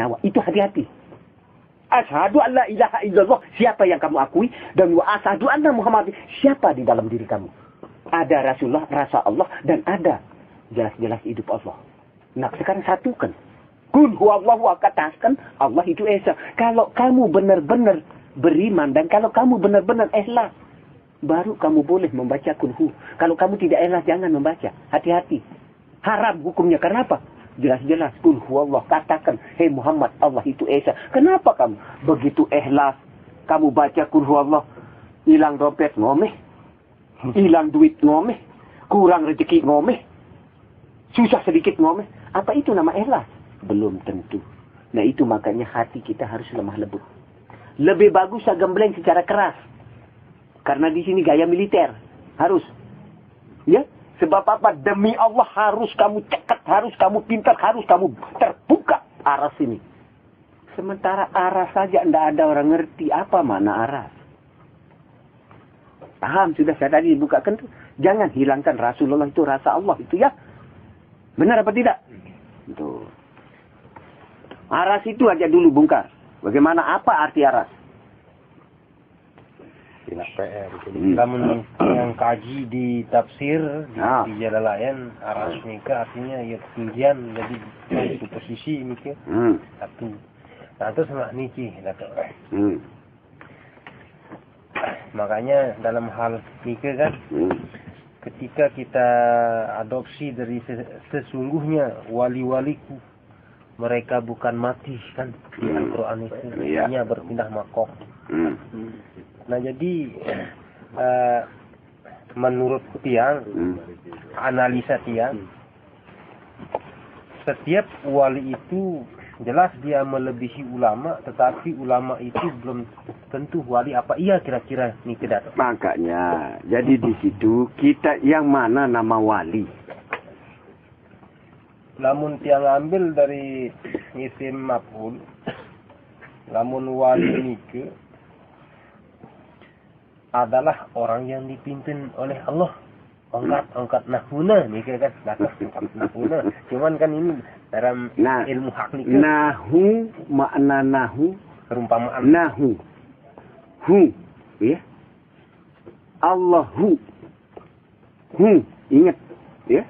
nyawa. Itu hati-hati. Asyhadu an la ilaha illallah, siapa yang kamu akui, dan wa asyhadu anna Muhammad, siapa di dalam diri kamu. Ada Rasulullah, rasa Allah, dan ada jelas-jelas hidup Allah. Nah, sekarang satukan. Kul huwallahu, katakan Allah itu Esa. Kalau kamu benar-benar beriman dan kalau kamu benar-benar ikhlas, baru kamu boleh membaca kulhu. Kalau kamu tidak ikhlas, jangan membaca. Hati-hati. Haram hukumnya. Kenapa? Jelas-jelas kul huwallahu, katakan, hei Muhammad, Allah itu Esa. Kenapa kamu begitu ikhlas? Kamu baca kul huwallahu, hilang dompet ngomeh, hilang duit ngomeh, kurang rezeki ngomeh, susah sedikit ngomeh. Apa itu nama ikhlas? Belum tentu. Nah, itu makanya hati kita harus lemah lembut. Lebih bagus saya gembleng secara keras. Karena di sini gaya militer. Harus. Ya. Sebab apa? Demi Allah harus kamu cekat, harus kamu pintar, harus kamu terbuka aras ini. Sementara aras saja tidak ada orang ngerti apa mana aras. Paham? Sudah saya tadi bukakan tuh. Jangan hilangkan Rasulullah itu rasa Allah itu ya. Benar apa tidak? Tuh. Aras itu aja dulu bongkar. Bagaimana, apa arti aras? Tidak PR. Namun yang kaji di tafsir di Jalalayan, aras nikah artinya ya ketinggian, jadi itu posisi nikah satu. Nah itu sama niki. Makanya dalam hal nikah kan, ketika kita adopsi dari sesungguhnya wali-waliku, mereka bukan mati kan di Al-Quran itu, hanya berpindah makom. Nah jadi menurut Tiang, analisa Tiang, setiap wali itu jelas dia melebihi ulama, tetapi ulama itu belum tentu wali. Apa iya kira-kira nih kedat? Makanya, jadi di situ kita yang mana nama wali? Lamun Tiang ambil dari isim maf'ul, lamun wali nike adalah orang yang dipimpin oleh Allah. Angkat nahuna nih kan, angkat nahuna. Cuman kan ini dalam ilmu hakik. Nahu, makna nahu, perumpamaan. Nahu, hu, ya. Allahu, ingat, ya.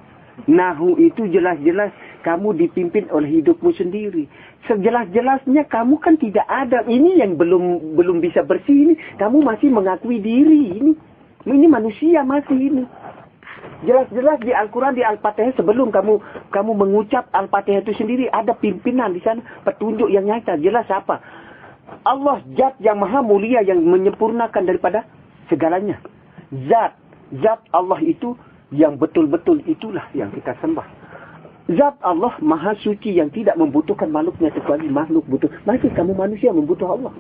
Nahu itu jelas-jelas kamu dipimpin oleh hidupmu sendiri. Sejelas-jelasnya kamu kan tidak ada. Ini yang belum bisa bersih ini. Kamu masih mengakui diri ini. Ini manusia masih ini. Jelas-jelas di Al-Quran, di Al-Fatihah, sebelum kamu mengucap Al-Fatihah itu sendiri, ada pimpinan di sana, petunjuk yang nyata. Jelas apa? Allah Zat yang maha mulia, yang menyempurnakan daripada segalanya. Zat Allah itu yang betul-betul itulah yang kita sembah. Zat Allah maha suci yang tidak membutuhkan makhluknya kecuali makhluk butuh. Masih kamu manusia membutuh Allah.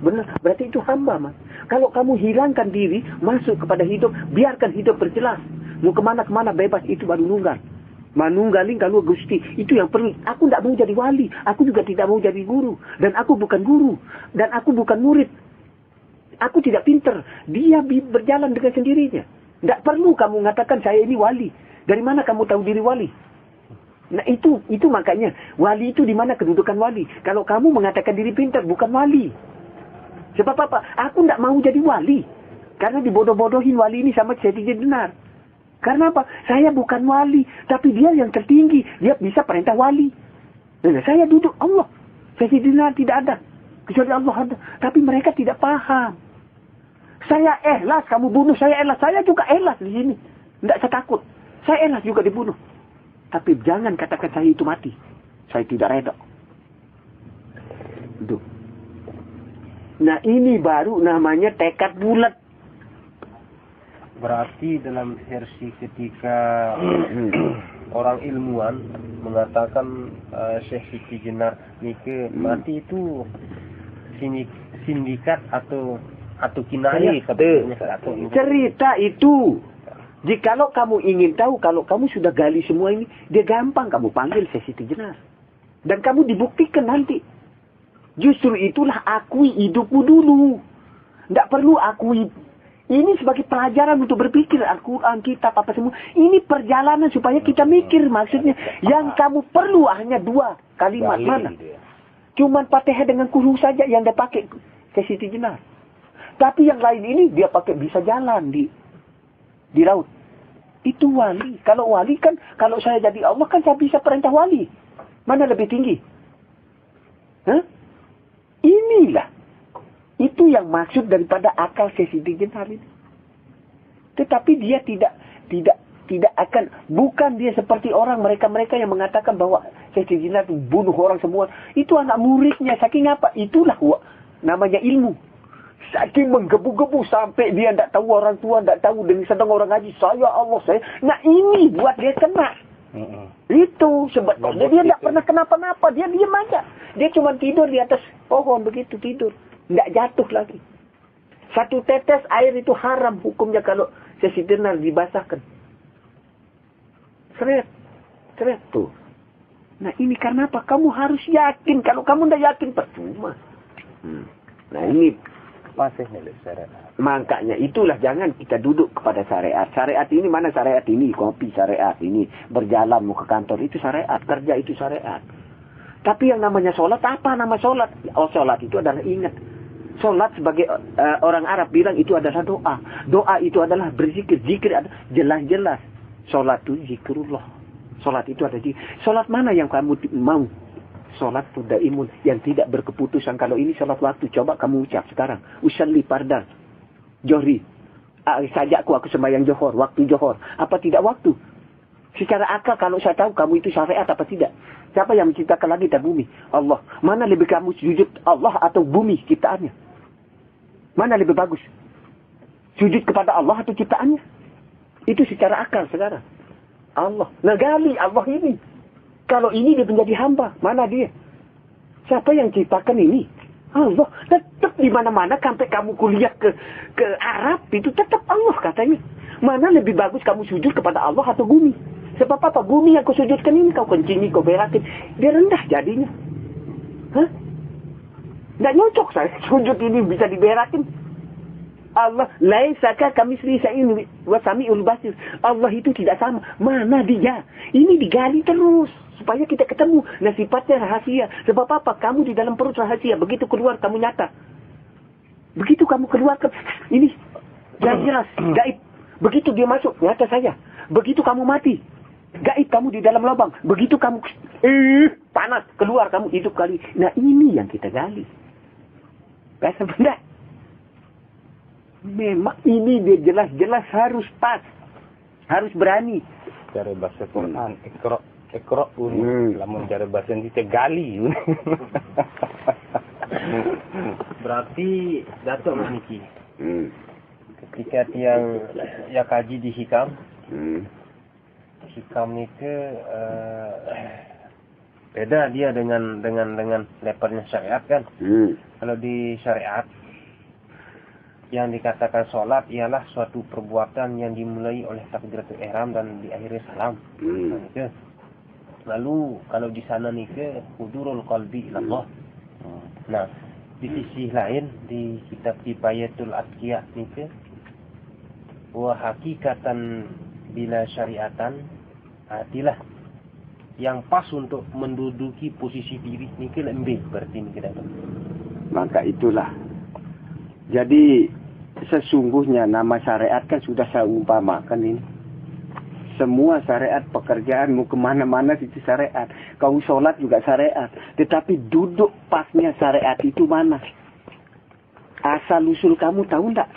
Benar. Berarti itu hamba, Mas. Kalau kamu hilangkan diri, masuk kepada hidup, biarkan hidup berjelas. Mau kemana-kemana bebas, itu baru nunggal. Manunggaling kalau Gusti. Itu yang perlu. Aku tidak mau jadi wali. Aku juga tidak mau jadi guru. Dan aku bukan guru. Dan aku bukan murid. Aku tidak pinter. Dia berjalan dengan sendirinya. Tidak perlu kamu mengatakan saya ini wali. Dari mana kamu tahu diri wali? Nah itu makanya. Wali itu di mana kedudukan wali? Kalau kamu mengatakan diri pintar, bukan wali. Sebab apa? Aku tidak mau jadi wali. Karena dibodoh-bodohin wali ini sama Sayyidina Dinar. Karena apa? Saya bukan wali. Tapi dia yang tertinggi. Dia bisa perintah wali. Nah, saya duduk Allah. Sayyidina Dinar tidak ada. Kecuali Allah ada. Tapi mereka tidak paham. Saya ikhlas, kamu bunuh, saya ikhlas. Saya juga ikhlas di sini. Tidak saya takut. Saya ikhlas juga dibunuh. Tapi jangan katakan saya itu mati. Saya tidak reda. Duh. Nah ini baru namanya tekad bulat. Berarti dalam versi ketika orang ilmuwan mengatakan Syekh Siti Jenar Nike mati itu sindikat atau kinayah sebetulnya. Cerita itu. Jikalau kamu ingin tahu, kalau kamu sudah gali semua ini, dia gampang kamu panggil Syekh Siti Jenar. Dan kamu dibuktikan nanti. Justru itulah akui hidupmu dulu. Tidak perlu akui. Ini sebagai pelajaran untuk berpikir Al-Quran, kitab, apa semua. Ini perjalanan supaya kita mikir maksudnya. Yang kamu perlu hanya 2 kalimat. Mana? Cuman Fatihah dengan kurung saja yang dia pakai ke Siti Jenar. Tapi yang lain ini dia pakai bisa jalan di laut. Itu wali. Kalau wali kan, kalau saya jadi Allah kan saya bisa perintah wali. Mana lebih tinggi? Hah? Inilah. Itu yang maksud daripada akal Siti Jenar ini. Tetapi dia tidak akan, bukan dia seperti orang mereka yang mengatakan bahwa Siti Jenar itu bunuh orang semua. Itu anak muridnya. Saking apa? Itulah namanya ilmu. Saking menggebu-gebu sampai dia tidak tahu, orang tua tidak tahu, dan sedang orang ngaji, saya Allah, saya. Nah ini buat dia kena. Itu sebetulnya dia tidak pernah kenapa-napa. Dia diam aja. Dia cuma tidur di atas pohon begitu, tidur. Tidak jatuh lagi. Satu tetes air itu haram hukumnya kalau Siti Jenar dibasahkan. Seret tuh. Nah ini karena apa? Kamu harus yakin. Kalau kamu tidak yakin, percuma. Nah ini masih milik syariat. Makanya itulah jangan kita duduk kepada syariat. Syariat ini mana syariat ini? Kopi syariat ini. Berjalan mau ke kantor itu syariat. Kerja itu syariat. Tapi yang namanya sholat, apa nama sholat? Oh sholat itu adalah ingat. Sholat sebagai orang Arab bilang itu adalah doa. Doa itu adalah berzikir. Zikir adalah jelas-jelas. Sholat itu zikrullah. Sholat itu ada zikir. Sholat mana yang kamu mau? Sholat sudah imun yang tidak berkeputusan. Kalau ini sholat waktu, coba kamu ucap sekarang. Usalli fardan johri. Sajakku aku sembahyang johor, waktu johor. Apa tidak waktu? Secara akal kalau saya tahu kamu itu syariat apa tidak? Siapa yang menciptakan langit dan bumi? Allah. Mana lebih kamu sujud Allah atau bumi ciptaannya? Mana lebih bagus? Sujud kepada Allah atau ciptaannya? Itu secara akal sekarang. Allah. Nah gali Allah ini. Kalau ini dia menjadi hamba, mana dia? Siapa yang ciptakan ini? Allah. Tetap di mana-mana sampai kamu kuliah ke Arab itu tetap Allah katanya. Mana lebih bagus kamu sujud kepada Allah atau bumi? Sebab apa? Bumi yang kau sujudkan ini kau kencingi, kau berakin, dia rendah jadinya. Hah? Tidak nyocok saya sujud ini bisa diberakin. Allah laisaka kamitslihi syai'un wa samiul basir. Allah itu tidak sama. Mana dia? Ini digali terus supaya kita ketemu. Nah sifatnya rahasia. Sebab apa? Kamu di dalam perut rahasia. Begitu keluar kamu nyata. Begitu kamu keluar ini jelas gaib. Begitu dia masuk nyata saya. Begitu kamu mati gaib kamu di dalam lubang. Begitu kamu panas keluar kamu hidup kali. Nah ini yang kita gali. Biasa benda. Memang ini dia jelas-jelas harus pas. Harus berani. Cara bahasa Quran, ikra lamun cara bahasa kita gali. Berarti Datuk Niki. Ketika yang ya kaji di hikam. Hikam ni beda dia dengan levelnya syariat kan. Kalau di syariat yang dikatakan sholat ialah suatu perbuatan yang dimulai oleh takbiratul ihram dan diakhiri salam. Lalu kalau di sana nih ke hudurul qalbi ilallah. Nah, di sisi lain di kitab Kifayatul Atqiya nih ke wa hakikatan bila syariatan adalah yang pas untuk menduduki posisi diri nih ke lembih berarti nih kita. Maka itulah. Jadi sesungguhnya nama syariat kan sudah saya umpamakan ini. Semua syariat pekerjaanmu kemana-mana itu syariat. Kau sholat juga syariat. Tetapi duduk pasnya syariat itu mana? Asal usul kamu tahu tak?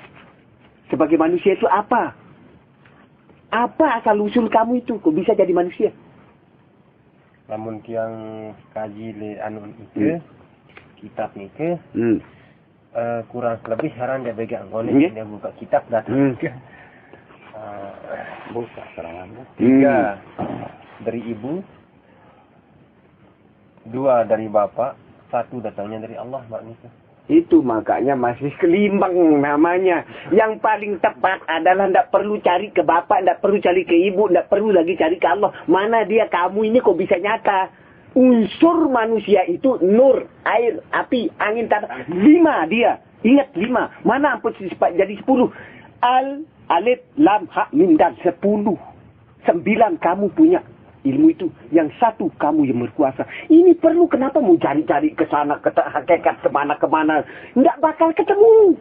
Sebagai manusia itu apa? Apa asal usul kamu itu? Kok bisa jadi manusia? Namun yang kaji le anu itu kitab ni ke kurang lebih sekarang dia pegang ngone dia buka kitab datang buka serangan 3 dari ibu, 2 dari bapak, 1 datangnya dari Allah maknanya. Itu makanya masih kelimbang namanya. Yang paling tepat adalah tidak perlu cari ke bapak, tidak perlu cari ke ibu, tidak perlu lagi cari ke Allah. Mana dia kamu ini kok bisa nyata? Unsur manusia itu nur, air, api, angin, tanah. 5 dia. Ingat 5. Mana ampun jadi 10. Al, alif, lam, ha, mim, dan 10. 9 kamu punya. ilmu itu. Yang satu, kamu yang berkuasa. Ini perlu kenapa mau cari-cari ke sana, ke hakikat, kemana-kemana. Nggak bakal ketemu.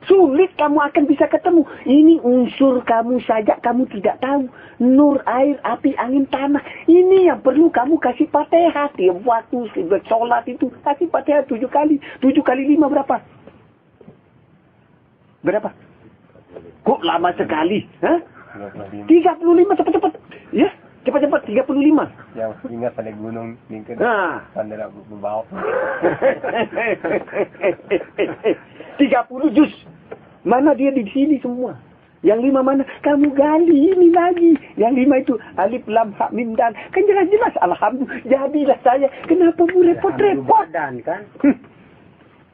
Sulit kamu akan bisa ketemu. Ini unsur kamu saja kamu tidak tahu. Nur, air, api, angin, tanah. Ini yang perlu kamu kasih Fatihah. Tiap waktu sholat itu kasih Fatihah 7 kali. 7 kali 5 berapa? Berapa? Kok lama sekali? Hah? 35 cepat-cepat. Ya, cepat-cepat 35. Yang ingat pada gunung mungkin. Nah. Pada membawa. 30 juz. Mana dia di sini semua? Yang 5 mana? Kamu gali ini lagi. Yang 5 itu alif lam ha mim dan. Kan jelas-jelas alhamdulillah. Jadilah saya. Kenapa mu repot-repot? Dan kan.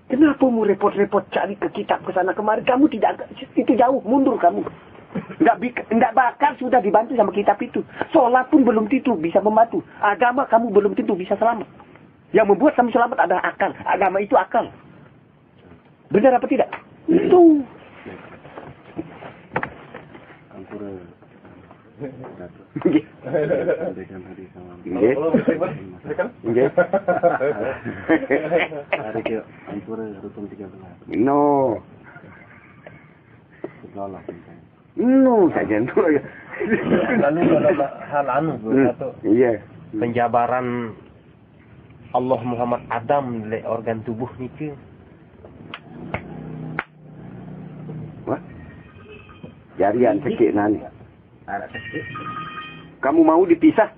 Kenapa mu repot-repot cari ke kitab ke sana kemari? Kamu tidak, itu jauh, mundur kamu. Enggak bakal sudah dibantu sama kitab itu. Sholat pun belum tentu bisa membantu. Agama kamu belum tentu bisa selamat. Yang membuat kamu selamat adalah akal. Agama itu akal. Benar apa tidak? Itu. No. No saja. Lalu dalam hal satu. Iya. Penjabaran Allah Muhammad Adam dari organ tubuh itu. Wah. Jarian sikit nani. Kamu mau dipisah?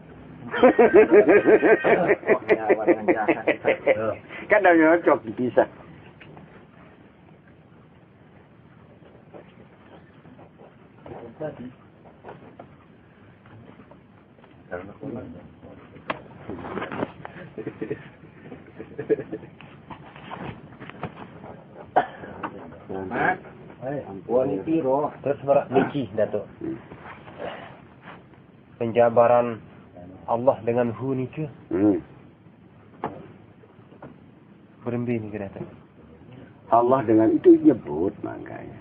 Kan dah nyocok dipisah. Terus niki Datuk. Penjabaran Allah dengan hu niki. Berembi ni Datuk. Allah dengan itu nyebut makanya.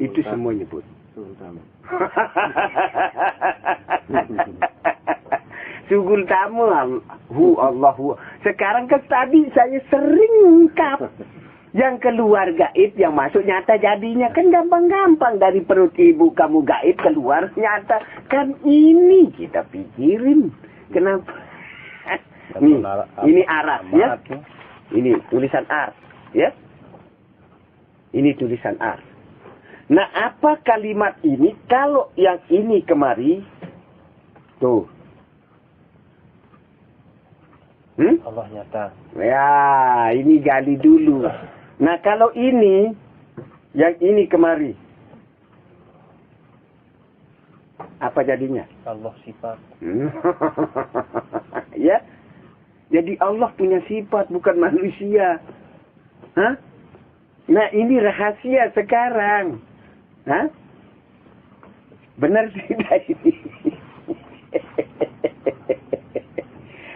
Itu semua nyebut. Sugul tamu hu Allahu. Sekarang kan tadi saya sering ungkap yang keluar gaib, yang masuk nyata jadinya kan gampang-gampang. Dari perut ibu kamu gaib keluar nyata. Kan ini kita pikirin. Kenapa? Nih, ini aras ya. Ini tulisan ars ya. Ini tulisan ars. Nah, apa kalimat ini? Kalau yang ini kemari, tuh. Allah nyata. Ya, ini gali dulu. Nah, kalau ini, yang ini kemari, apa jadinya? Allah sifat. Ya, jadi Allah punya sifat, bukan manusia. Hah? Nah, ini rahasia sekarang. Hah? Benar tidak ini?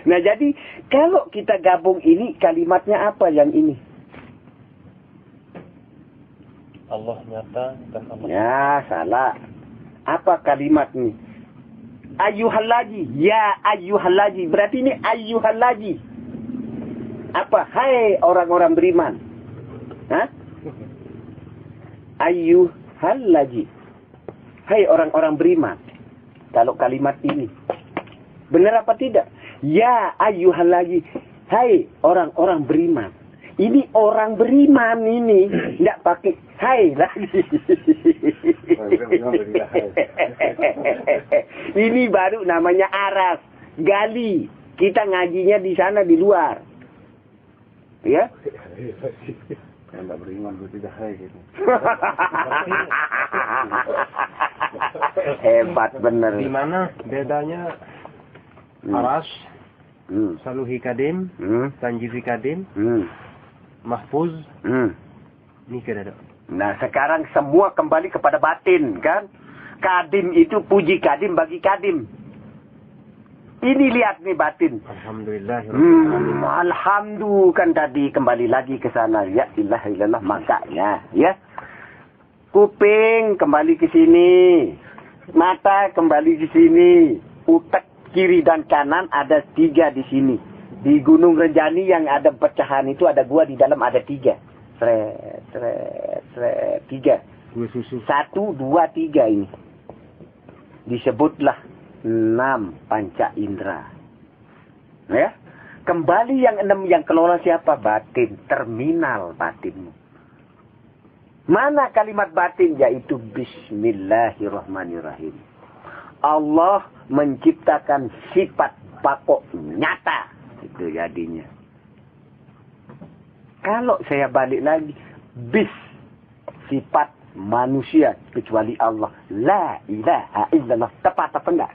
Nah, jadi kalau kita gabung ini, kalimatnya apa yang ini? Allah nyata dan Allah. Ya, salah. Apa kalimat ini? Ayyuhallaji. Ya, ayyuhallaji. Berarti ini ayyuhallaji. Apa? Hai orang-orang beriman. Hah? Ayyuhallaji. Hai orang-orang beriman. Kalau kalimat ini. Benar apa tidak? Ya ayyuhallazi. Hai orang-orang beriman. Ini orang beriman ini. Tidak pakai hai lagi. Ini baru namanya aras. Gali. Kita ngajinya di sana di luar. Ya. Tidak beriman tidak hai gitu. Hebat bener. Di mana bedanya aras, saluhi kadim, tanjifi kadim, mahfuz, ini kira. Nah, sekarang semua kembali kepada batin, kan? Kadim itu puji kadim bagi kadim. Ini lihat nih batin. Alhamdulillah. Alhamdulillah kan tadi kembali lagi ke sana. Ya ilaha illallah makanya, ya. Kuping kembali ke sini. Mata kembali di sini. Utek kiri dan kanan ada 3 di sini. Di Gunung Renjani yang ada pecahan itu ada gua di dalam ada 3. Sret, 3. Gua susu. 1, 2, 3 ini. Disebutlah 6 panca indera. Ya. Kembali yang 6 yang kelola siapa? Batin. Terminal batinmu. Mana kalimat batin? Yaitu Bismillahirrahmanirrahim. Allah menciptakan sifat pokok nyata. Itu jadinya. Kalau saya balik lagi. Bis. Sifat manusia. Kecuali Allah. La ilaha illallah. Tepat apa enggak?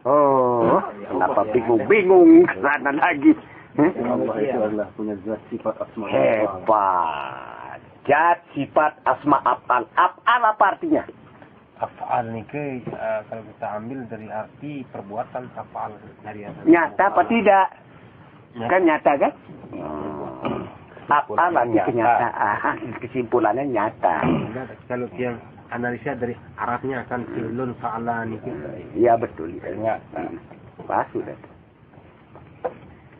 Oh. Kenapa bingung-bingung kesana lagi? Allah itu adalah punya zat sifat asma. Hebat. Zat sifat asma af'al. Af'al apa artinya? Af'al nih kalau kita ambil dari arti perbuatan af'al dari atas. Nyata apa tidak? Kan nyata kan? Af'al artinya kenyataan. Kesimpulannya nyata. Kalau yang analisa dari Arabnya kan fi'lun fa'alan itu. Iya betul. Nyata. Pas sudah.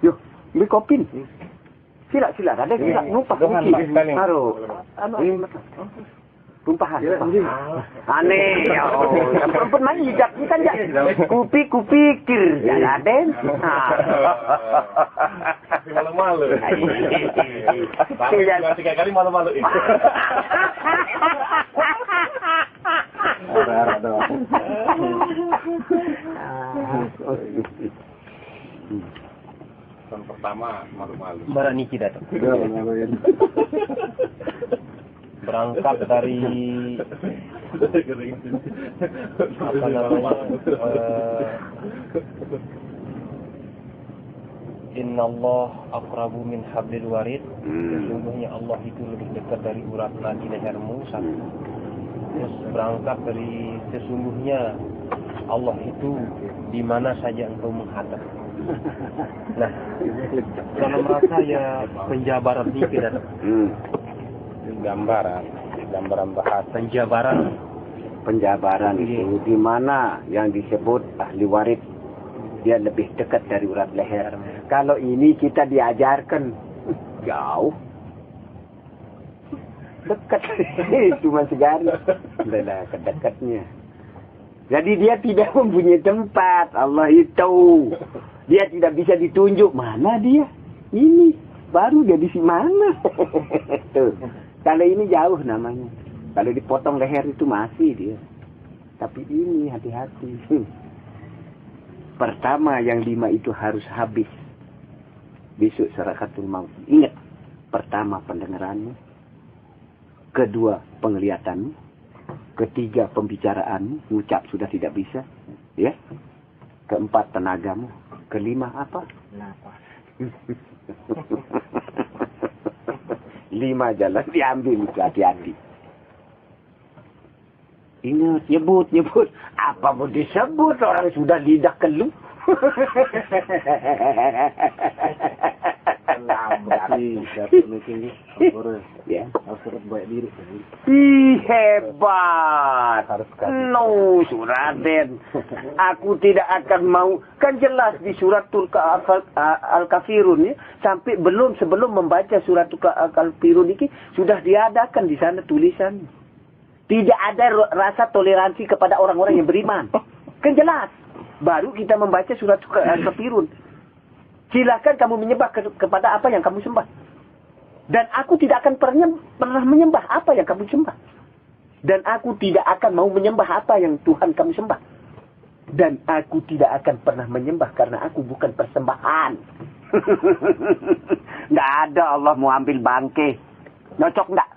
Yuk, beli kopi. Sila. Ada sila. Numpah. Taruh. Tumpahan. Aneh. Yang perempuan main hijab. Ini kan kupikir. Ya, Raden. Malu-malu. Masih 3 kali malu-malu. Yang pertama malu-malu. Barang Niki datang. Berangkat dari apa namanya? Innallah aqrabu min hablil warid. Sesungguhnya Allah itu lebih dekat dari urat nadi lehermu. Terus berangkat dari sesungguhnya Allah itu di mana saja engkau menghadap. Nah, dalam rasa ya penjabaran ini tidak gambaran bahasa. Penjabaran itu di mana yang disebut ahli warid dia lebih dekat dari urat leher. Kalau ini kita diajarkan jauh. Dekat. Cuma segari. Udah kedekatnya. Jadi dia tidak mempunyai tempat. Allah itu. Dia tidak bisa ditunjuk. Mana dia? Ini. Baru dia di mana? Tuh. Kalau ini jauh namanya. Kalau dipotong leher itu masih dia. Tapi ini hati-hati. Pertama yang 5 itu harus habis. Besok Sarakatul Maut. Ingat. Pertama pendengaranmu. Kedua penglihatanmu. Ketiga pembicaraanmu. Ngucap sudah tidak bisa. Ya. Keempat tenagamu. Kelima apa? Napas. 5 jalan diambil itu hati-hati. Ingat, nyebut. Apa mau disebut orang sudah lidah keluh. Ya. Hebat. No, Suraden. Aku tidak akan mau. Kan jelas di suratul Al-Kafirun ya. Sampai sebelum membaca suratul Al-Kafirun ini sudah diadakan di sana tulisan. Tidak ada rasa toleransi kepada orang-orang yang beriman. Kan jelas. Baru kita membaca suratul Al-Kafirun. Silakan kamu menyembah kepada apa yang kamu sembah. Dan aku tidak akan pernah menyembah apa yang kamu sembah. Dan aku tidak akan mau menyembah apa yang Tuhan kamu sembah. Dan aku tidak akan pernah menyembah karena aku bukan persembahan. Nggak ada Allah mau ambil bangke. Cocok nggak?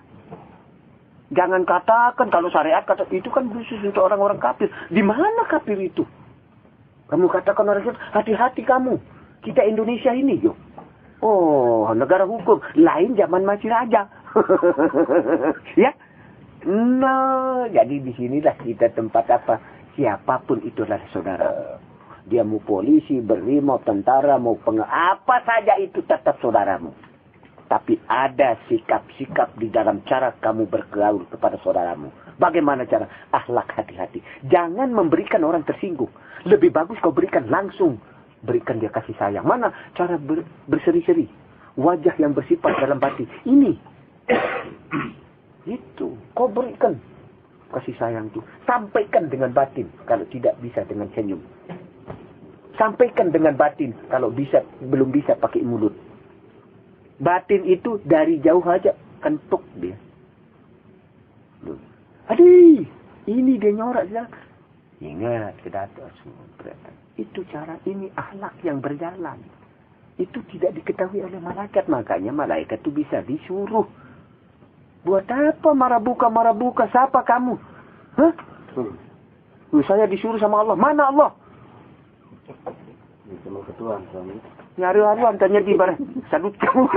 Jangan katakan kalau syariat kata itu kan khusus untuk orang-orang kafir. Di mana kafir itu? Kamu katakan orang kafir, hati-hati kamu. Kita Indonesia ini, yuk. Oh, negara hukum. Lain zaman masih raja. Ya? Nah, jadi di sinilah kita tempat apa? Siapapun itulah saudara. Dia mau polisi, berrimau, tentara, mau apa saja itu tetap saudaramu. Tapi ada sikap-sikap di dalam cara kamu bergaul kepada saudaramu. Bagaimana cara? Akhlak hati-hati. Jangan memberikan orang tersinggung. Lebih bagus kau berikan langsung. Berikan dia kasih sayang. Mana cara berseri-seri? Wajah yang bersifat dalam batin. Ini. Itu. Kau berikan kasih sayang itu. Sampaikan dengan batin. Kalau tidak bisa dengan senyum. Sampaikan dengan batin. Kalau bisa, belum bisa pakai mulut. Batin itu dari jauh aja. Kentuk dia. Aduh. Ini dia nyorak. Ingat. Kedatangan semua. Itu cara, ini akhlak yang berjalan. Itu tidak diketahui oleh malaikat. Makanya malaikat itu bisa disuruh. Buat apa marabuka? Siapa kamu? Hah? Saya disuruh sama Allah. Mana Allah? Sama ketua suami. Nyari-haruan tanya di barang. Salut kamu.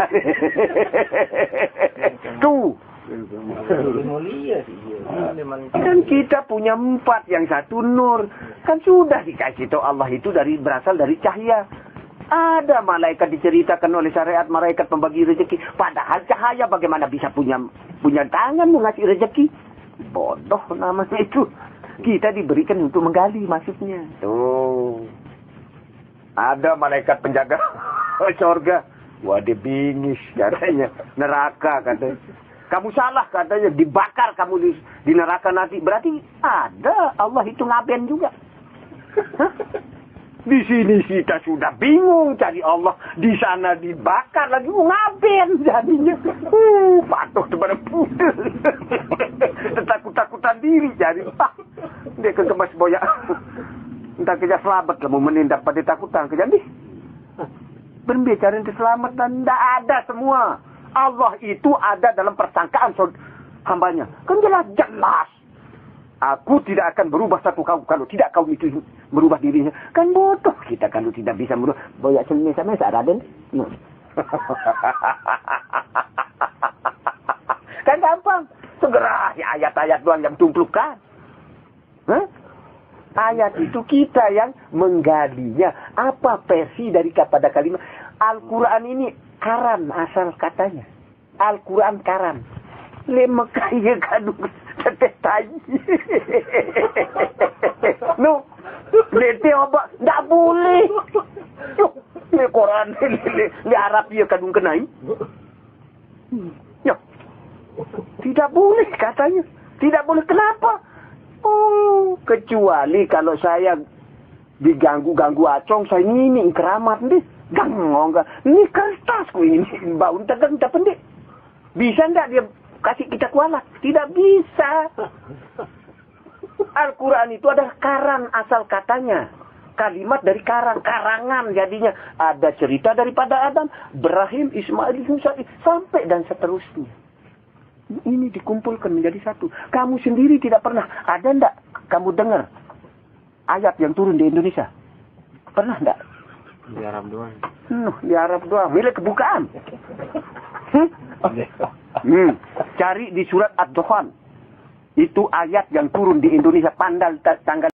Tuh. Kan kita punya 4, yang satu nur. Kan sudah dikasih tahu Allah itu berasal dari cahaya. Ada malaikat diceritakan oleh syariat, malaikat pembagi rezeki. Padahal cahaya bagaimana bisa punya tangan mengasih rezeki? Bodoh namanya itu. Kita diberikan untuk menggali maksudnya. Tuh. Ada malaikat penjaga surga. Wah, dia bingis katanya. Neraka katanya. Kamu salah katanya, dibakar kamu di neraka nanti. Berarti ada, Allah itu ngaben juga. Hah? Di sini kita sudah bingung cari Allah. Di sana dibakar lagi, ngaben jadinya. Patuh kepada pudel. Takut-takutan diri jadi. Dia kegemas boyak. Entah kerja selamat kamu menindak pada takutan. Jadi berbicara keselamatan, tidak ada semua. Allah itu ada dalam persangkaan hambanya. Kan jelas. Aku tidak akan berubah satu kaum kalau tidak kaum itu merubah dirinya. Kan bodoh kita kalau tidak bisa merubah. Boyak seni sama Raden. No. Kan gampang. Segera ayat-ayat doang yang tumpukan. Hah? Ayat itu kita yang menggalinya. Apa versi dari kepada kalimat. Al-Quran ini karan asal katanya. Al-Quran karan. Lemekaya kadung tetes tai. No. Lete obat. Tak boleh. Ni Quran ni Arab dia kadung kenai. Ya. Tidak boleh katanya. Tidak boleh. Kenapa? Oh, kecuali kalau saya diganggu acong, saya ngini keramat nih. Enggak. Ini kertasku ini. Bau tegang tak pendek. Bisa enggak dia kasih kita kualat? Tidak bisa. Al-Quran itu adalah karan asal katanya. Kalimat dari karangan jadinya. Ada cerita daripada Adam, Ibrahim, Ismail, Musa, sampai dan seterusnya. Ini dikumpulkan menjadi satu. Kamu sendiri tidak pernah. Ada enggak kamu dengar ayat yang turun di Indonesia? Pernah enggak? Di Arab doang. Di Arab doang. Milik kebukaan. Cari di surat Ad-Dukhan. Itu ayat yang turun di Indonesia tanggal